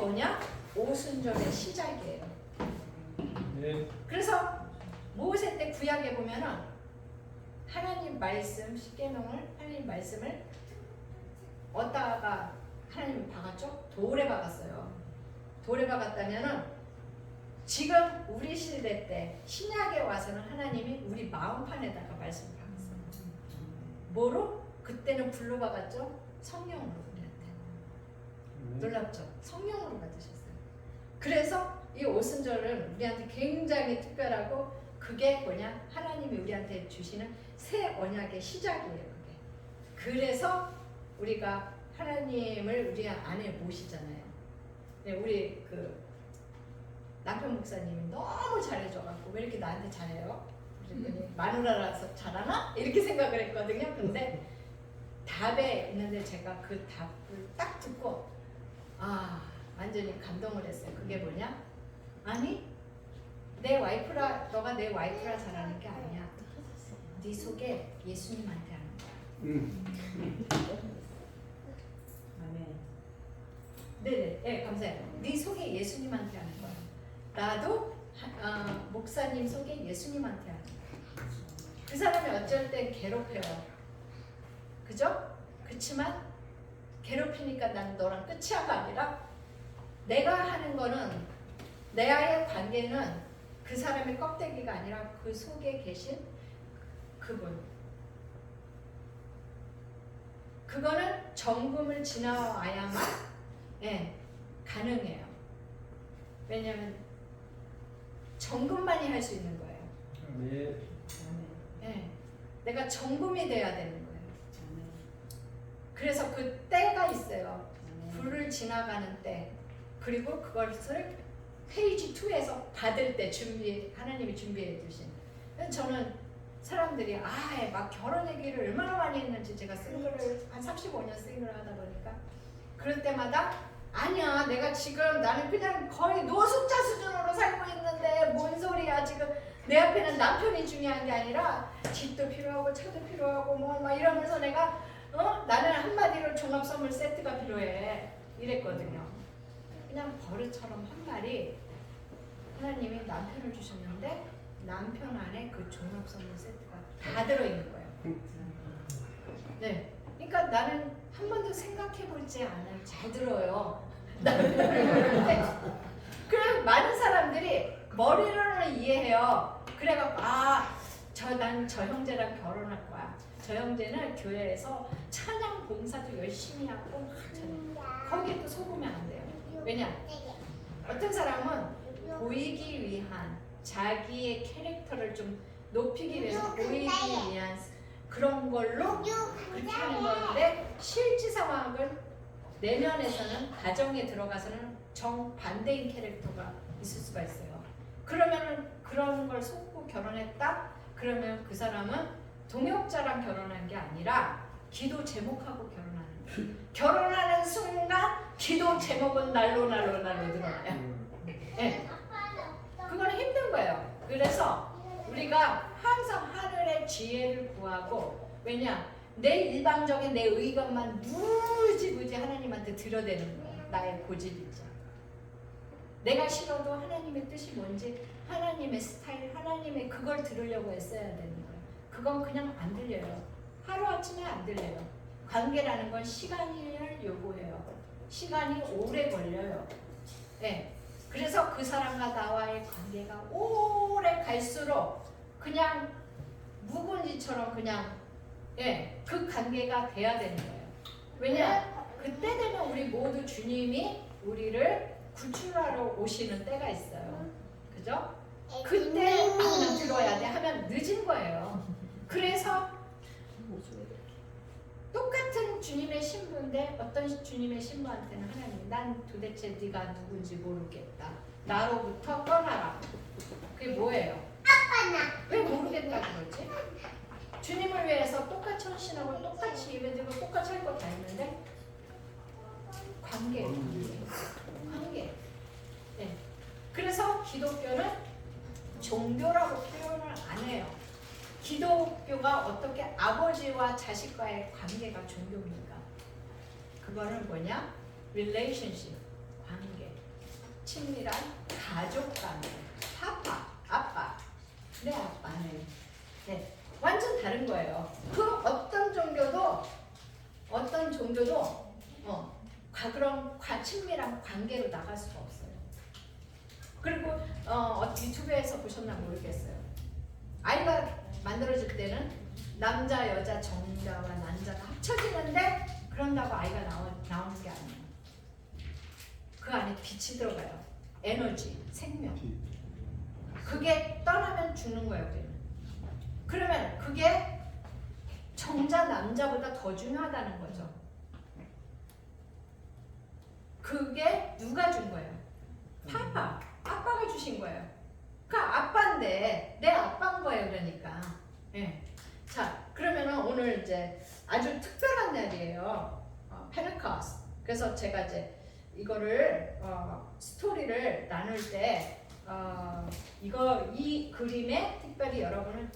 뭐냐? 오순절의 시작이에요. 네. 그래서 모세 때 구약에 보면은 하나님 말씀 십계명을 하나님 말씀을 어디다가 하나님이 박았죠? 돌에 박았어요. 돌에 박았다면은 지금 우리 시대 때 신약에 와서는 하나님이 우리 마음판에다가 말씀을 박았어요. 뭐로? 그때는 불로 박았죠? 성령으로 우리한테. 놀랍죠? 성령으로 받으셨어요. 그래서 이 오순절은 우리한테 굉장히 특별하고 그게 뭐냐? 하나님이 우리한테 주시는 새 언약의 시작이에요. 그게. 그래서 우리가 하나님을 우리 안에 모시잖아요. 네, 우리 그 남편 목사님이 너무 잘해줘갖고 왜 이렇게 나한테 잘해요? 그랬더니 마누라라서 잘하나? 이렇게 생각을 했거든요. 근데 답에 있는데 제가 그 답을 딱 듣고 완전히 감동을 했어요. 그게 뭐냐? 아니 내 와이프라 너가 내 와이프라 잘하는 게 아니야. 네 속에 예수님한테 하는 거야. 네네, 네, 감사해요. 네 속에 예수님한테 하는 거야. 나도 목사님 속에 예수님한테 하는 거야. 그 사람이 어쩔 땐 괴롭혀요. 그죠? 그렇지만 괴롭히니까 난 너랑 끝이야가 아니라 내가 하는 거는 내와의 관계는 그 사람의 껍데기가 아니라 그 속에 계신 그분. 그거는 정금을 지나와야만 가능해요. 왜냐하면 정금만이 할 수 있는 거예요. 네. 내가 정금이 돼야 되는 거예요. 그래서 그 때가 있어요. 불을 지나가는 때. 그리고 그것을 페이지 2에서 받을 때 하나님이 준비해 두신. 저는 사람들이 막 결혼 얘기를 얼마나 많이 했는지 제가 싱글을 한 35년 싱글을 하다 보니까 그럴 때마다 아니야 내가 지금 나는 그냥 거의 노숙자 수준으로 살고 있는데 뭔 소리야 지금 내 앞에는 남편이 중요한 게 아니라 집도 필요하고 차도 필요하고 뭐 막 이러면서 내가 나는 한마디로 종합 선물 세트가 필요해 이랬거든요. 그냥 버릇처럼 한 말이 하나님이 남편을 주셨는데 남편 안에 그 종합 선물 세트가 다 들어있는 거예요. 네, 그러니까 나는 한 번도 생각해보지 않아요. 잘 들어요. 그래 많은 사람들이 머리로는 이해해요. 그래갖고 난 저 형제랑 결혼할 거야. 저 형제는 교회에서 찬양 봉사도 열심히 하고 거기에 또 속으면 안 돼요. 왜냐? 어떤 사람은 보이기 위한 자기의 캐릭터를 좀 높이기 위해서 보이기 위한 그런 걸로 그렇게 하는 건데 실제 상황은 내면에서는 가정에 들어가서는 정반대인 캐릭터가 있을 수가 있어요. 그러면은 그런 걸 속고 결혼했다? 그러면 그 사람은 동역자랑 결혼한 게 아니라 기도 제목하고 결혼하는 거예요. 결혼하는 순간 기도 제목은 날로 늘어나요. 네. 그건 힘든 거예요. 그래서 우리가 항상 하늘의 지혜를 구하고 왜냐? 내 일방적인 내 의견만 무지무지 하나님한테 들여대는 거예요. 나의 고집이죠. 내가 싫어도 하나님의 뜻이 뭔지 하나님의 스타일, 하나님의 그걸 들으려고 애써야 되는 거예요. 그건 그냥 안 들려요. 하루아침에 안 들려요. 관계라는 건 시간을 요구해요. 시간이 오래 걸려요. 네. 그래서 그 사람과 나와의 관계가 오래 갈수록 그냥 묵은지처럼 그냥 그 관계가 돼야 되는 거예요. 왜냐? 그때 되면 우리 모두 주님이 우리를 구출하러 오시는 때가 있어요. 그죠? 그때 들어야 돼 하면 늦은 거예요. 그래서 똑같은 주님의 신부인데 어떤 주님의 신부한테는 하나님 난 도대체 네가 누군지 모르겠다. 나로부터 떠나라. 그게 뭐예요? 왜 모르겠다 그러지? 주님을 위해서 똑같이 헌신하고 똑같이 예배드리고 똑같이 할 것 다 했는데 관계. 네. 그래서 기독교는 종교라고 표현을 안 해요. 기독교가 어떻게 아버지와 자식과의 관계가 종교입니까? 그거는 뭐냐? relationship, 관계. 친밀한 가족 관계. 파파, 아빠, 내 아빠는 네, 완전 다른 거예요. 그 어떤 종교도 그런 친밀한 관계로 나갈 수가 없어요. 그리고 유튜브에서 보셨나 모르겠어요. 아이가 만들어질 때는 남자, 여자, 정자와 난자가 합쳐지는데 그런다고 아이가 나오는 게 아니에요. 그 안에 빛이 들어가요. 에너지, 생명. 그게 떠나면 죽는 거예요. 우리는. 그러면 그게 정자, 남자보다 더 중요하다는 거죠. 그게 누가 준 거예요? 파파, 아빠가 주신 거예요. 그 아빠인데 내 아빠인 거예요. 그러니까. 네. 자, 그러면은 오늘 이제 아주 특별한 날이에요. 페네코스트. 그래서 제가 이제 이거를 스토리를 나눌 때 이 그림에 특별히 여러분을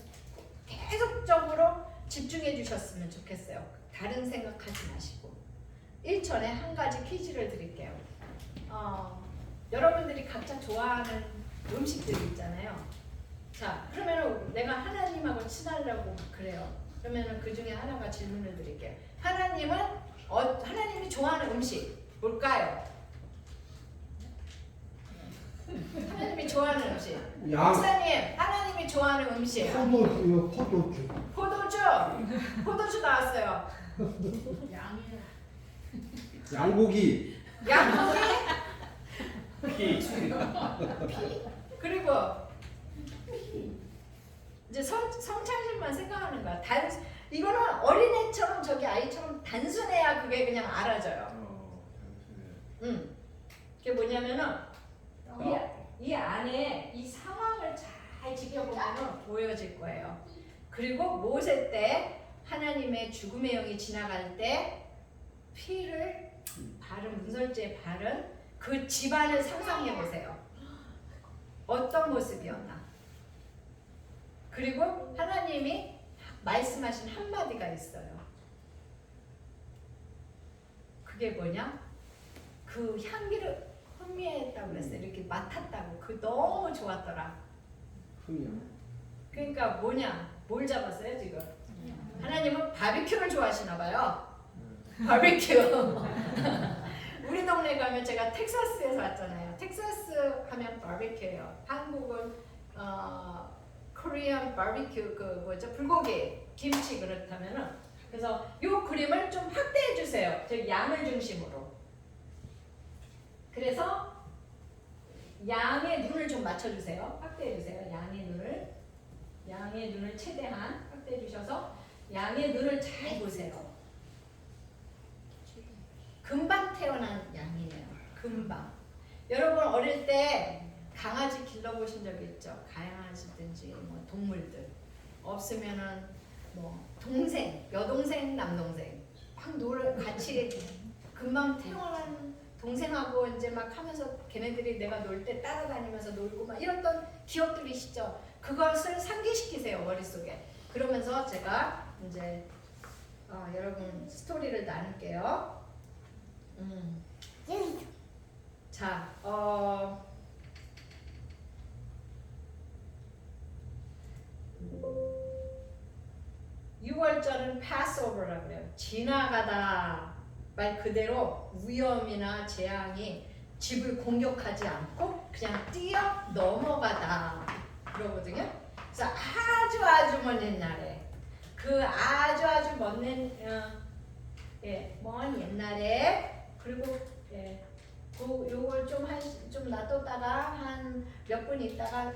계속적으로 집중해 주셨으면 좋겠어요. 다른 생각하지 마시고 1천에 한 가지 퀴즈를 드릴게요. 여러분들이 각자 좋아하는 음식들이 있잖아요. 자, 그러면은 내가 하나님하고 친하려고 그래요. 그러면은 그 중에 하나가 질문을 드릴게요. 하나님이 좋아하는 음식 뭘까요? 하나님이 좋아하는 음식. 목사님, 하나님이 좋아하는 음식. 포도주 나왔어요. 양고기. 피. 그리고 이제 성창심만 생각하는 거야. 이거는 어린애처럼 저기 아이처럼 단순해야 그게 그냥 알아져요. 그게 뭐냐면은 이 안에 이 상황을 잘 지켜보면 보여질 거예요. 그리고 모세 때 하나님의 죽음의 영이 지나갈 때 피를 바른 문설주에 바른 그 집안을 상상해 보세요. 어떤 모습이었나? 그리고 하나님이 말씀하신 한마디가 있어요. 그게 뭐냐? 그 향기를 흥미했다고 그랬어요. 이렇게 맡았다고. 그 너무 좋았더라. 그러니까 뭐냐? 뭘 잡았어요 지금? 하나님은 바비큐를 좋아하시나 봐요. 바비큐. 우리 동네 가면 제가 텍사스에서 왔잖아요. 텍사스 하면 바비큐예요. 한국은 코리안 바비큐 그 뭐죠? 불고기, 김치 그렇다면은 그래서 요 그림을 좀 확대해 주세요. 저 양을 중심으로. 그래서 양의 눈을 좀 맞춰 주세요. 확대해 주세요. 양의 눈을 최대한 확대해 주셔서 양의 눈을 잘 보세요. 금방 태어난 양이에요. 금방. 여러분 어릴 때 강아지 길러보신 적 있죠? 강아지든지 뭐 동물들. 없으면은 뭐 동생, 여동생, 남동생 막 같이 금방 태어난 동생하고 이제 막 하면서 걔네들이 내가 놀 때 따라다니면서 놀고 막 이랬던 기억들이 있죠. 그것을 상기시키세요 머릿속에. 그러면서 제가 이제 여러분 스토리를 나눌게요. 자, 6월절은 Passover라고 그래요. 지나가다 말 그대로 위험이나 재앙이 집을 공격하지 않고 그냥 뛰어 넘어가다 그러거든요. 그래서 아주 먼 옛날에 그 아주 먼 옛날에 그리고 요걸 좀 놔뒀다가 한 몇 분 있다가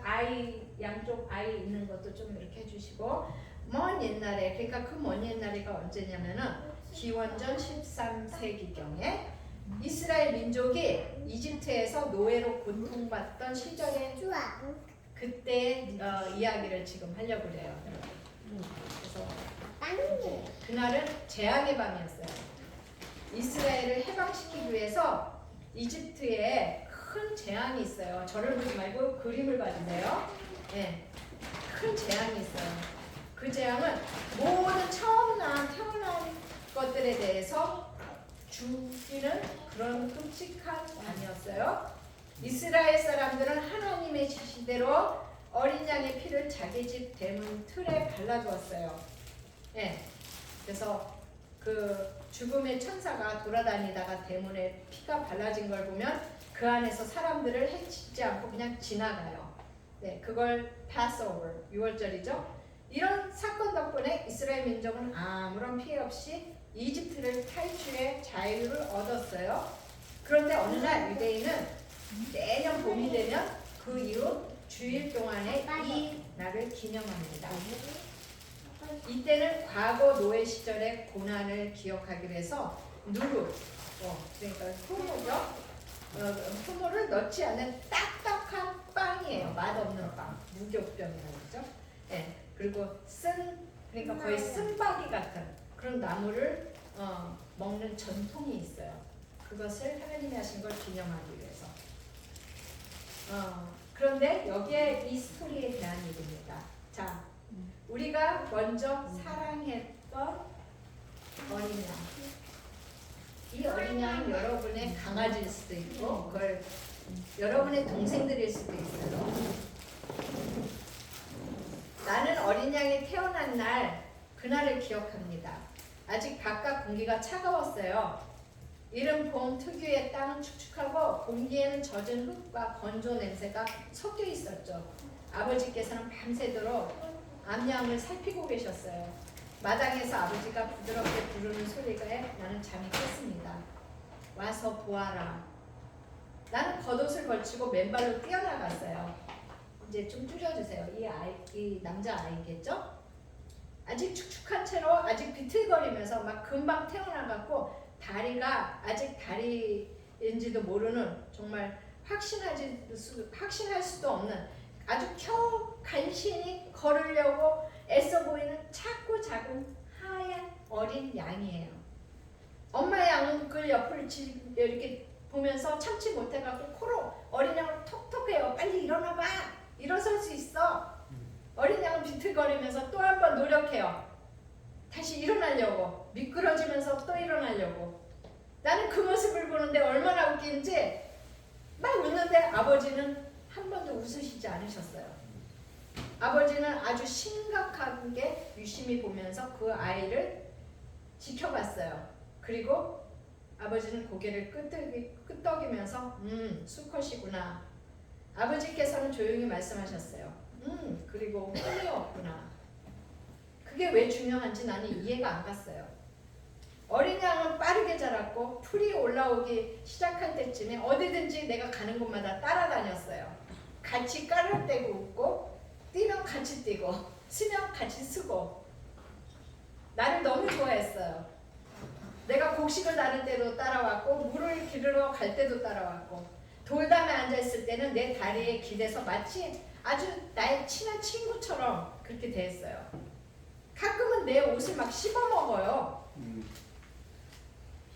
양쪽 아이 있는 것도 좀 이렇게 해주시고 먼 옛날에 그러니까 그 먼 옛날이가 언제냐면은 기원전 13세기경에 이스라엘 민족이 이집트에서 노예로 고통받던 시절에 그때 이야기를 지금 하려고 그래요. 그래서 그날은 재앙의 밤이었어요. 이스라엘을 해방시키기 위해서 이집트에 큰 재앙이 있어요. 저를 보지 말고 그림을 봐주세요. 네, 큰 재앙이 있어요. 그 재앙은 모든 태어난 것들에 대해서 죽이는 그런 끔찍한 밤이었어요. 이스라엘 사람들은 하나님의 지시대로 어린 양의 피를 자기 집 대문 틀에 발라두었어요. 예. 그래서 그 죽음의 천사가 돌아다니다가 대문에 피가 발라진 걸 보면 그 안에서 사람들을 해치지 않고 그냥 지나가요. 네, 그걸 Passover, 6월절이죠. 이런 사건 덕분에 이스라엘 민족은 아무런 피해 없이 이집트를 탈출해 자유를 얻었어요. 그런데 어느 날 유대인은 매년 봄이 되면 그 이후 주일 동안에 이 날을 기념합니다. 이때는 과거 노예 시절의 고난을 기억하기 위해서 누룩, 그러니까 효모죠. 효모를 넣지 않는 딱딱한 빵이에요. 맛없는 빵, 무교병이라고 그러죠. 예, 그리고 그러니까 거의 쓴바기 같은 그런 나무를 먹는 전통이 있어요. 그것을 하나님이 하신 걸 기념하기 위해서. 그런데 여기에 이 스토리에 대한 얘기입니다. 자, 우리가 먼저 사랑했던 어린 양. 이 어린 양은 여러분의 강아지일 수도 있고, 그걸 여러분의 동생들일 수도 있어요. 나는 어린 양이 태어난 날, 그날을 기억합니다. 아직 바깥 공기가 차가웠어요. 이른 봄 특유의 땅은 축축하고 공기에는 젖은 흙과 건조 냄새가 섞여 있었죠. 아버지께서는 밤새도록 암양을 살피고 계셨어요. 마당에서 아버지가 부드럽게 부르는 소리에 나는 잠이 깼습니다. 와서 보아라. 나는 겉옷을 걸치고 맨발로 뛰어나갔어요. 이제 좀 줄여주세요. 이 남자 아이겠죠? 아직 축축한 채로 아직 비틀거리면서 막 금방 태어나갖고 다리가 아직 다리인지도 모르는 정말 확신할 수도 없는 아주 겨우 간신히 걸으려고 애써 보이는 작고 작은 하얀 어린 양이에요. 엄마 양은 그 옆을 이렇게 보면서 참지 못해갖고 코로 어린 양을 톡톡해요. 빨리 일어나봐. 일어설 수 있어. 어린 양은 비틀거리면서 또 한 번 노력해요. 다시 일어나려고. 미끄러지면서 또 일어나려고. 나는 그 모습을 보는데 얼마나 웃긴지 막 웃는데 아버지는 한 번도 웃으시지 않으셨어요. 아버지는 아주 심각하게 유심히 보면서 그 아이를 지켜봤어요. 그리고 아버지는 고개를 끄덕이면서 수컷이구나. 아버지께서는 조용히 말씀하셨어요. 그리고 흠이 없구나. 그게 왜 중요한지 나는 이해가 안 갔어요. 어린 양은 빠르게 자랐고 풀이 올라오기 시작할 때쯤에 어디든지 내가 가는 곳마다 따라다녔어요. 같이 깔아대고 웃고 뛰면 같이 뛰고 쓰면 같이 쓰고 나를 너무 좋아했어요. 내가 곡식을 나를 때도 따라왔고 물을 기르러 갈 때도 따라왔고 돌담에 앉아있을 때는 내 다리에 기대서 마치 아주 나의 친한 친구처럼 그렇게 대했어요. 가끔은 내 옷을 막 씹어먹어요.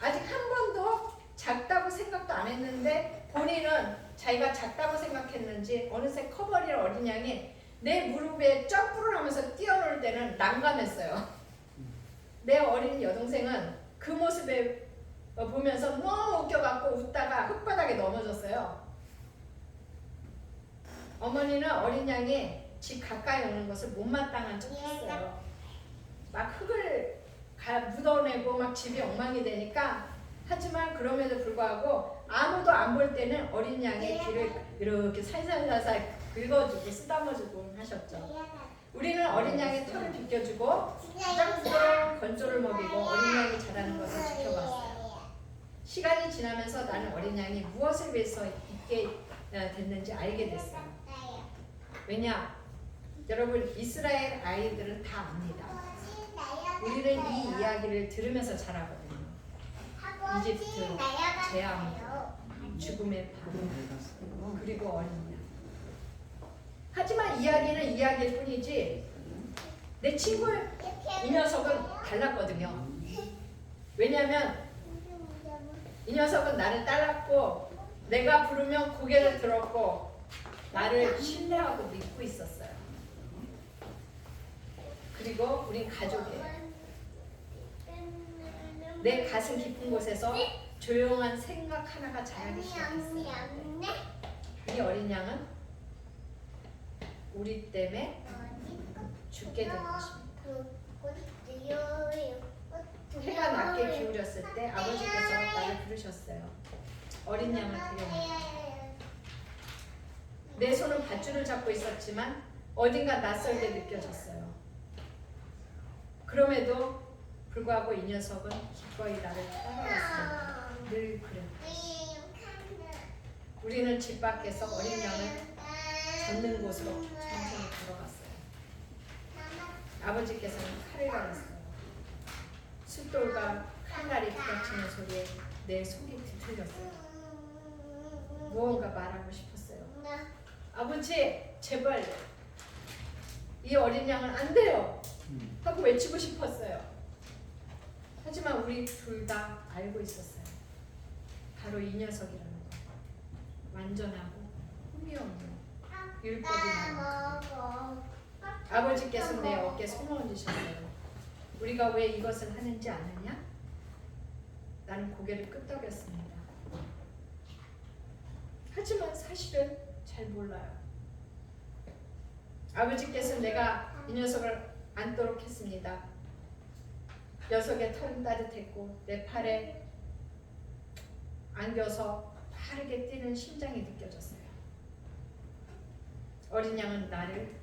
아직 한 번도 작다고 생각도 안 했는데 본인은 자기가 작다고 생각했는지 어느새 커버릴 어린 양이 내 무릎에 점프를 하면서 뛰어놀 때는 난감했어요. 내 어린 여동생은 그 모습에 보면서 너무 웃겨갖고 웃다가 흙바닥에 넘어졌어요. 어머니는 어린 양이 집 가까이 오는 것을 못마땅한 척 했어요. 막 흙을 묻어내고 막 집이 엉망이 되니까 하지만 그럼에도 불구하고 아무도 안 볼 때는 어린 양의 귀를 이렇게 살살살살 긁어주고 쓰다머주고 하셨죠. 우리는 어린 양의 털을 벗겨주고 가장 부드러운 건조를 먹이고 어린 양이 자라는 것을 지켜봤어요. 시간이 지나면서 나는 어린 양이 무엇을 위해서 있게 됐는지 알게 됐어요. 왜냐? 여러분 이스라엘 아이들은 다 압니다. 우리는 이 이야기를 들으면서 자라거든요. 이집트, 재앙, 죽음의 밤, 그리고 어린 양. 하지만 이야기는 이야기일 뿐이지 내 친구 이 녀석은 달랐거든요. 왜냐하면 이 녀석은 나를 따랐고 내가 부르면 고개를 들었고 나를 신뢰하고 믿고 있었어요. 그리고 우린 가족이에요. 내 가슴 깊은 곳에서 조용한 생각 하나가 자라기 시작했어요. 이 어린 양은 우리 때문에 죽게 될 것입니다. 해가 낮게 기울였을 때 아버지께서 나를 부르셨어요. 어린 양을 데려옵니다. 내 손은 밧줄을 잡고 있었지만 어딘가 낯설게 느껴졌어요. 그럼에도 불구하고 이 녀석은 기꺼이 나를 따라왔습니다. 늘 그랬고 우리는 집 밖에서 어린 양을 잡는 곳으로 천천히 걸어갔어요. 아버지께서는 칼을 갈았어요. 숫돌과 칼날이 부닥치는 소리에 내 속이 뒤틀렸어요. 무언가 말하고 싶었어요. 아버지, 제발 이 어린 양은 안 돼요! 하고 외치고 싶었어요. 하지만 우리 둘 다 알고 있었어요. 바로 이 녀석이라는 거. 완전하고 흠이 없는 율법이 나는 그. 아버지께서 내 어깨에 손을 얹으셨어요. 우리가 왜 이것을 하는지 아느냐? 나는 고개를 끄덕였습니다. 하지만 사실은 잘 몰라요. 아버지께서 내가 이 녀석을 안도록 했습니다. 녀석의 털은 따뜻했고 내 팔에 안겨서 빠르게 뛰는 심장이 느껴졌어요. 어린 양은 나를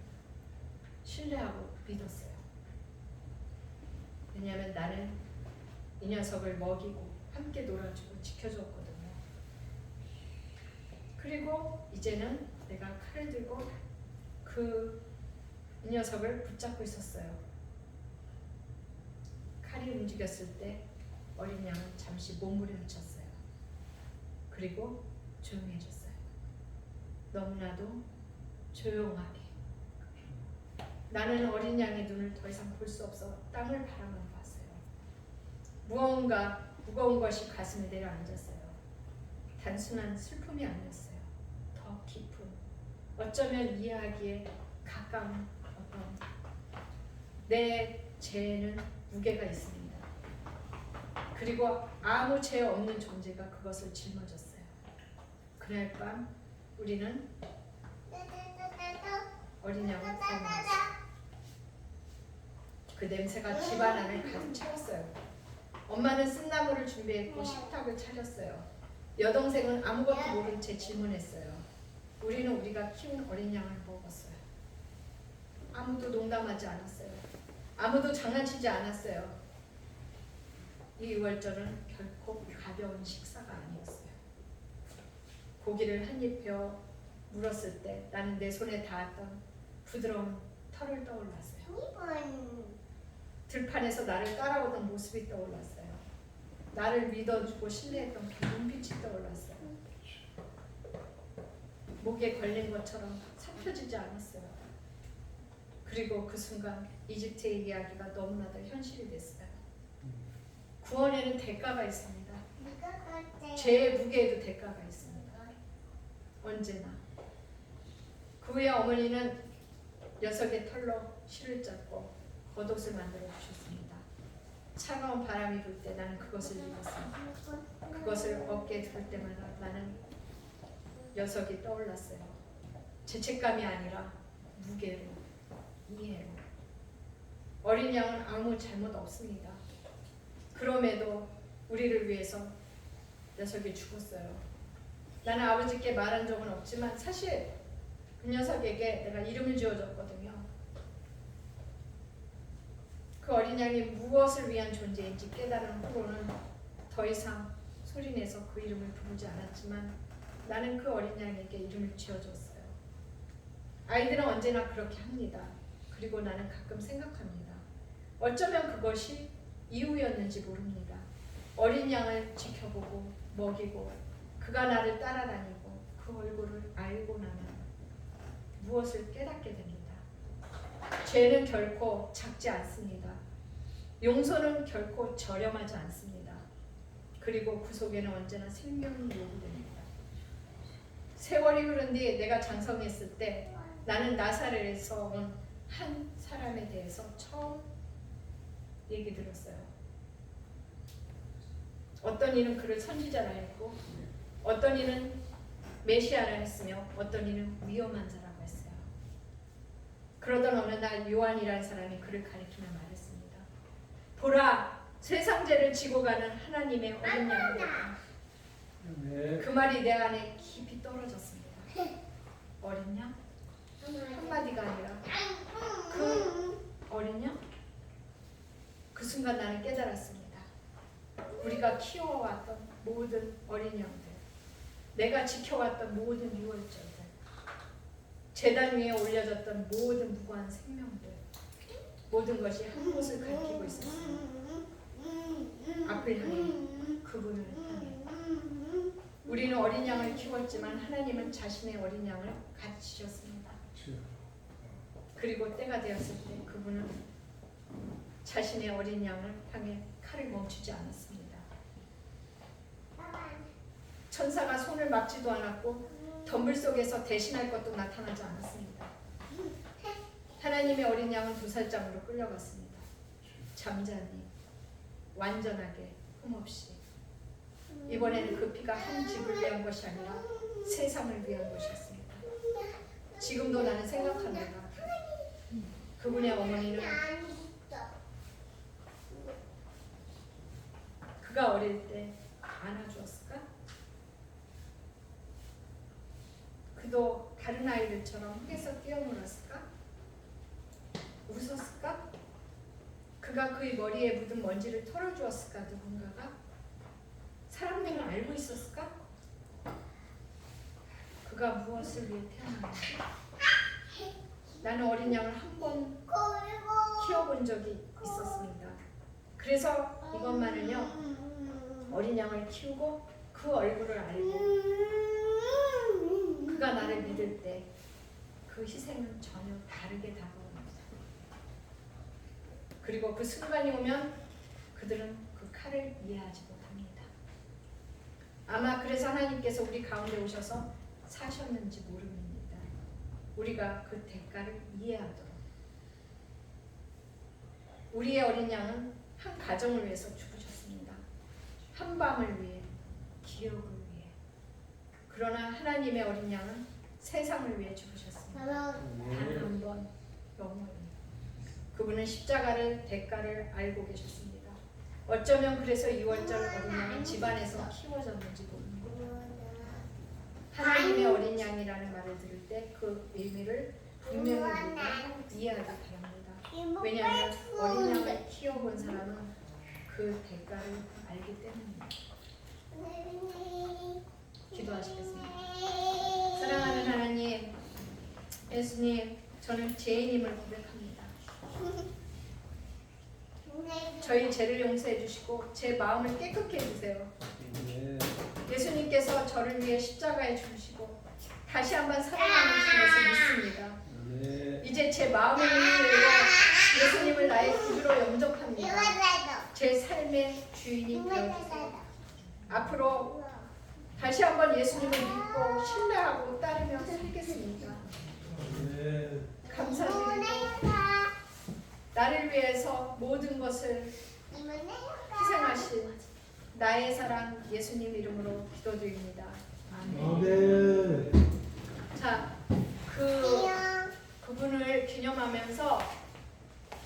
신뢰하고 믿었어요. 왜냐하면 나는 이 녀석을 먹이고 함께 놀아주고 지켜줬거든요. 그리고 이제는 내가 칼을 들고 이 녀석을 붙잡고 있었어요. 칼이 움직였을 때 어린 양은 잠시 몸부림쳤어요. 그리고 조용해졌어요. 너무나도 조용하게. 나는 어린 양의 눈을 더 이상 볼 수 없어 땅을 바라만 봤어요. 무언가 무거운 것이 가슴에 내려앉았어요. 단순한 슬픔이 아니었어요. 더 깊은, 어쩌면 이해하기에 가까운 어떤 내 죄에는 무게가 있습니다. 그리고 아무 죄 없는 존재가 그것을 짊어졌어요. 그날 밤 우리는 어린 양을 구워먹었어요. 그 냄새가 집안 안을 가득 채웠어요. 엄마는 쓴나물을 준비했고 식탁을 차렸어요. 여동생은 아무것도 모른 채 질문했어요. 우리는 우리가 키운 어린 양을 먹었어요. 아무도 농담하지 않았어요. 아무도 장난치지 않았어요. 이 6월절은 결코 가벼운 식사가 아니었어요. 고기를 한 입 베어 물었을 때 나는 내 손에 닿았던 부드러운 털을 떠올랐어요. 들판에서 나를 따라오던 모습이 떠올랐어요. 나를 믿어주고 신뢰했던 그 눈빛이 떠올랐어요. 목에 걸린 것처럼 살펴지지 않았어요. 그리고 그 순간 이집트의 이야기가 너무나도 현실이 됐어요. 구원에는 대가가 있습니다. 죄의 무게에도 대가가 있습니다. 언제나. 그 후에 어머니는 녀석의 털로 실을 짰고 겉옷을 만들어 주셨습니다. 차가운 바람이 불 때 나는 그것을 입었습니다. 그것을 어깨에 둘 때마다 나는 녀석이 떠올랐어요. 죄책감이 아니라 무게로, 이해로. 어린 양은 아무 잘못 없습니다. 그럼에도 우리를 위해서 녀석이 죽었어요. 나는 아버지께 말한 적은 없지만 사실 그 녀석에게 내가 이름을 지어줬거든요. 그 어린 양이 무엇을 위한 존재인지 깨달은 후로는 더 이상 소리내서 그 이름을 부르지 않았지만 나는 그 어린 양에게 이름을 지어줬어요. 아이들은 언제나 그렇게 합니다. 그리고 나는 가끔 생각합니다. 어쩌면 그것이 이유였는지 모릅니다. 어린 양을 지켜보고 먹이고 그가 나를 따라다니고 그 얼굴을 알고 나면 무엇을 깨닫게 됩니다. 죄는 결코 작지 않습니다. 용서는 결코 저렴하지 않습니다. 그리고 그 속에는 언제나 생명이 요구됩니다. 세월이 흐른 뒤 내가 장성했을 때 나는 나사렛에서 온 한 사람에 대해서 처음 얘기 들었어요. 어떤 이는 그를 선지자라 했고 어떤 이는 메시아라 했으며 어떤 이는 위험한 자라고 했어요. 그러던 어느 날 요한이라는 사람이 그를 가리키며 말했습니다. 보라, 세상 죄를 지고 가는 하나님의 어린 양이다. 그 말이 내 안에 깊이 떨어졌습니다. 어린 양? 한마디가 아니라 그 어린 양? 그 순간 나는 깨달았습니다. 우리가 키워왔던 모든 어린 양들, 내가 지켜왔던 모든 유월절들, 제단 위에 올려졌던 모든 무고한 생명들, 모든 것이 한 곳을 가리키고 있었습니다. 앞을 향해, 그분을 향해. 우리는 어린 양을 키웠지만 하나님은 자신의 어린 양을 가르치셨습니다. 그리고 때가 되었을 때 그분은 자신의 어린 양을 향해 칼을 멈추지 않았습니다. 천사가 손을 막지도 않았고 덤불 속에서 대신할 것도 나타나지 않았습니다. 하나님의 어린 양은 도살장으로 끌려갔습니다. 잠잠히, 완전하게, 흠없이. 이번에는 그 피가 한 집을 위한 것이 아니라 세상을 위한 것이었습니다. 지금도 나는 생각합니다. 그분의 어머니는 그가 어릴 때 안아주었을까? 그도 다른 아이들처럼 흙에서 뛰어놀았을까? 웃었을까? 그가 그의 머리에 묻은 먼지를 털어주었을까? 누군가가? 사람들은 알고 있었을까? 그가 무엇을 위해 태어났는지. 나는 어린 양을 한 번 키워본 적이 있었습니다. 그래서 이것만은요, 어린 양을 키우고 그 얼굴을 알고 그가 나를 믿을 때 그 희생은 전혀 다르게 다가옵니다. 그리고 그 순간이 오면 그들은 그 칼을 이해하지 못합니다. 아마 그래서 하나님께서 우리 가운데 오셔서 사셨는지 모릅니다. 우리가 그 대가를 이해하도록. 우리의 어린 양은 한 가정을 위해서 죽으셨습니다. 한 밤을 위해, 기억을 위해. 그러나 하나님의 어린 양은 세상을 위해 죽으셨습니다. 단 한 번, 영원히. 그분은 십자가를, 대가를 알고 계셨습니다. 어쩌면 그래서 2월절 어린 양은 집안에서 키워졌는지 모릅니다. 하나님의 어린 양이라는 말을 들을 때 그 의미를 분명히 우리가 이해하기 바랍니다. 왜냐하면 어린 양을 키워본 사람은 그 대가를 알기 때문입니다. 기도하시겠습니다. 사랑하는 하나님, 예수님, 저는 죄인임을 고백합니다. 저희 죄를 용서해 주시고 제 마음을 깨끗게 해주세요. 예수님께서 저를 위해 십자가에 죽으시고 다시 한번 살아나신 것을 믿습니다. 이제 제 마음을 위해 예수님을 나의 구주로 영접합니다. 제 삶의 주인이 되어주세요. 앞으로 다시 한번 예수님을 믿고 신뢰하고 따르며 살겠습니다. 감사드리고 나를 위해서 모든 것을 희생하신 나의 사랑 예수님 이름으로 기도드립니다. 아멘. 자, 그분을 기념하면서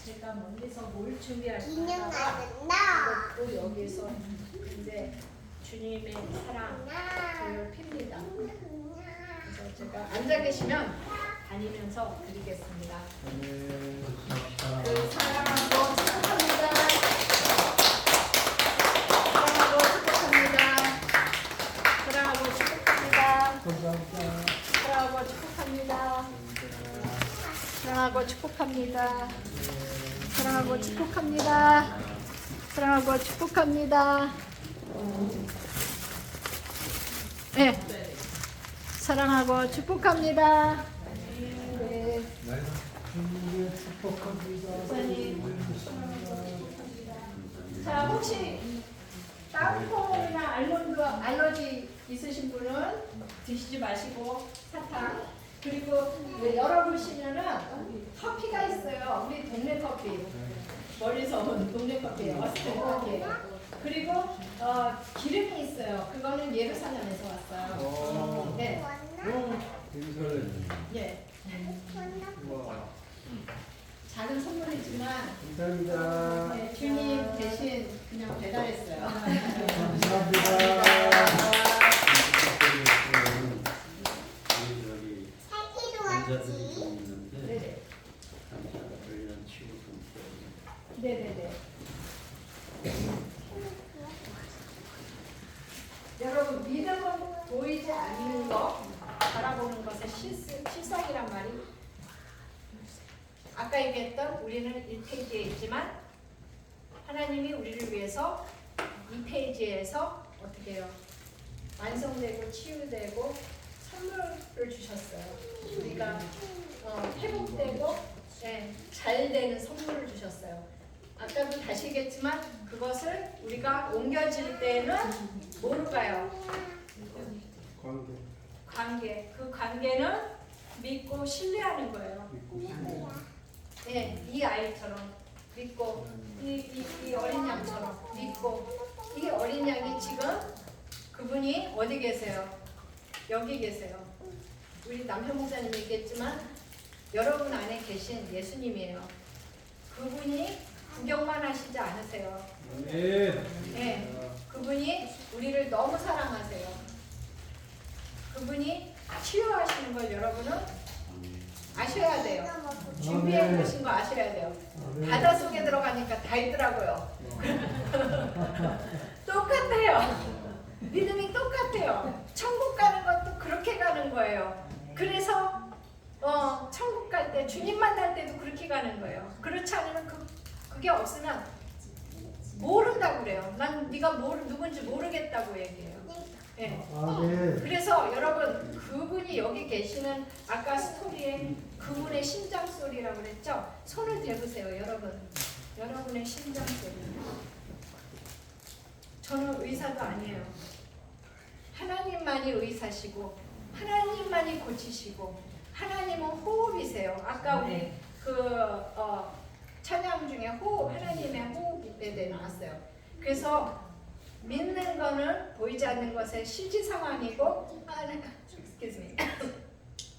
제가 멀리서 뭘 준비할까 하다가 또 여기에서 근데 주님의 사랑을 핍니다. 그래서 제가 앉아 계시면 다니면서 드리겠습니다. 그 사랑하고 축복합니다. 사랑하고 축복합니다. 사랑하고 축복합니다. 사랑하고 축복합니다. 사랑하고 축복합니다. 사랑하고 축복합니다. 사랑하고 축복합니다. 네. 사랑하고 축복합니다. 네. 자, 혹시 땅콩이나 알몬드 알러지 있으신 분은 드시지 마시고 사탕. 그리고 열어보시면은 커피가 있어요. 우리 동네 커피. 멀리서 온 동네 커피예요. 어스텐 커피. 그리고 기름이 있어요. 그거는 예루살렘에서 왔어요. 네. 예루살렘. 예. 우와. 작은 선물이지만 감사합니다. 네, 주님 대신 그냥 배달했어요. 감사합니다. 저기 환자들이 좀 있는데 네네. 감사가 별이랑 치고 좀 네네네. 여러분 믿음은 보이지 않는 거 바라보는 것의 실상이란 말이 아까 얘기했던 우리는 1페이지에 있지만 하나님이 우리를 위해서 2페이지에서 어떻게 해요? 완성되고 치유되고 선물을 주셨어요. 우리가 회복되고 잘 되는 선물을 주셨어요. 아까도 다시 얘기했지만 그것을 우리가 옮겨질 때는 뭐로 가요? 관계. 그 관계는 믿고 신뢰하는 거예요. 네, 이 아이처럼 믿고 이 어린 양처럼 믿고 이 어린 양이 지금 그분이 어디 계세요? 여기 계세요. 우리 남편 목사님 얘기했지만 여러분 안에 계신 예수님이에요. 그분이 구경만 하시지 않으세요. 네, 그분이 우리를 너무 사랑하세요. 그분이 치유하시는 걸 여러분은 아셔야 돼요. 준비해 놓으신 거 아셔야 돼요. 바다 속에 들어가니까 다 있더라고요. 똑같아요. 믿음이 똑같아요. 천국 가는 것도 그렇게 가는 거예요. 그래서 천국 갈 때 주님 만날 때도 그렇게 가는 거예요. 그렇지 않으면 그게 없으면 모른다고 그래요. 난 네가 누군지 모르겠다고 얘기해요. 네. 그래서 여러분 그분이 여기 계시는 아까 스토리에 그분의 심장 소리라고 그랬죠? 손을 대보세요, 여러분. 여러분의 심장 소리. 저는 의사도 아니에요. 하나님만이 의사시고 하나님만이 고치시고 하나님은 호흡이세요. 아까 우리 찬양 중에 하나님의 호흡에 대해 나왔어요. 그래서 믿는 거는 보이지 않는 것의 실제 상황이고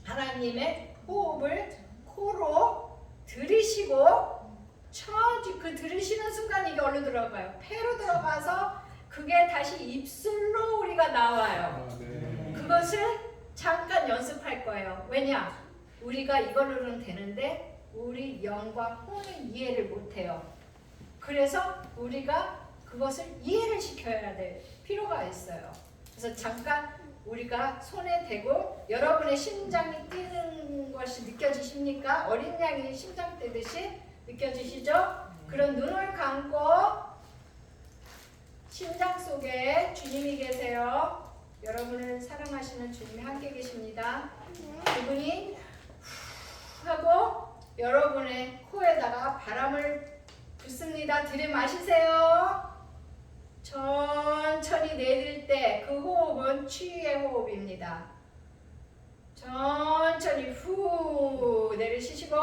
하나님의 호흡을 코로 들이쉬고 그 들이쉬는 순간 이게 얼른 들어가요. 폐로 들어가서 그게 다시 입술로 우리가 나와요. 그것을 잠깐 연습할 거예요. 왜냐? 우리가 이걸로는 되는데 우리 영과 혼은 이해를 못해요. 그래서 우리가 그것을 이해를 시켜야 될 필요가 있어요. 그래서 잠깐 우리가 손에 대고 여러분의 심장이 뛰는 것이 느껴지십니까? 어린 양이 심장 뛰듯이 느껴지시죠? 그런 눈을 감고 심장 속에 주님이 계세요. 여러분을 사랑하시는 주님이 함께 계십니다. 그분이 후 하고 여러분의 코에다가 바람을 붓습니다. 들이마시세요. 천천히 내릴 때 그 호흡은 치유의 호흡입니다. 천천히 후 내리시고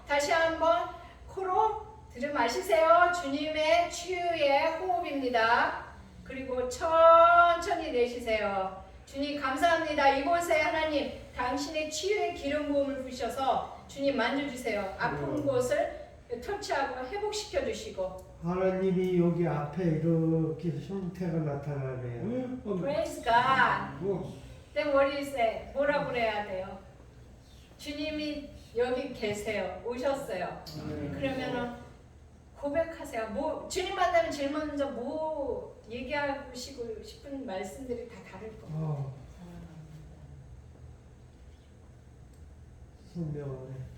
다시 한번 코로 들이마시세요. 주님의 치유의 호흡입니다. 그리고 천천히 내쉬세요. 주님 감사합니다. 이곳에 하나님 당신의 치유의 기름 부음을 부으셔서 주님 만져주세요. 아픈 곳을 터치하고 회복시켜 주시고 하나님이 여기 앞에 이렇게 형태가 나타나네요. Praise God. Then what do you say? 뭐라고 그래야 돼요? 주님이 여기 계세요. 오셨어요. 그러면은 고백하세요. 주님 만나면 제일 먼저 뭐 얘기하고 싶은 말씀들이 다 다를 거예요. 선명하네.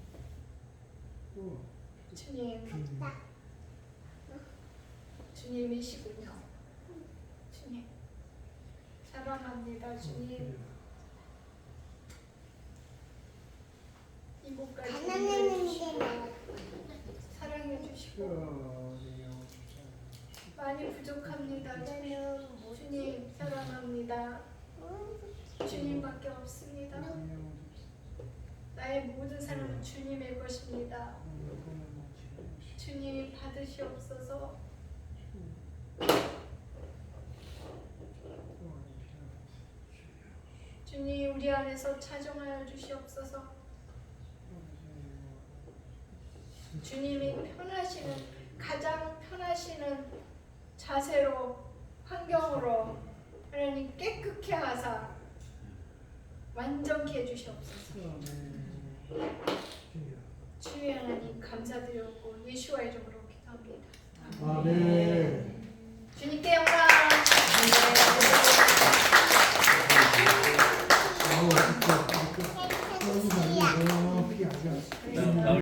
주님이시군요. 주님 사랑합니다. 주님 이곳까지 사랑해 주시고 많이 부족합니다. 주님 사랑합니다. 주님밖에 없습니다. 나의 모든 사랑은 주님의 것입니다. 주님이 받으시옵소서. 우리 안에서 차종하여 주시옵소서. 주님이 편하시는 가장 편하시는 자세로 환경으로 하나님 깨끗게 하사 완전케 해주시옵소서. 주의 하나님 감사드렸고 예수와 이름으로 기도합니다. 아멘. 주님께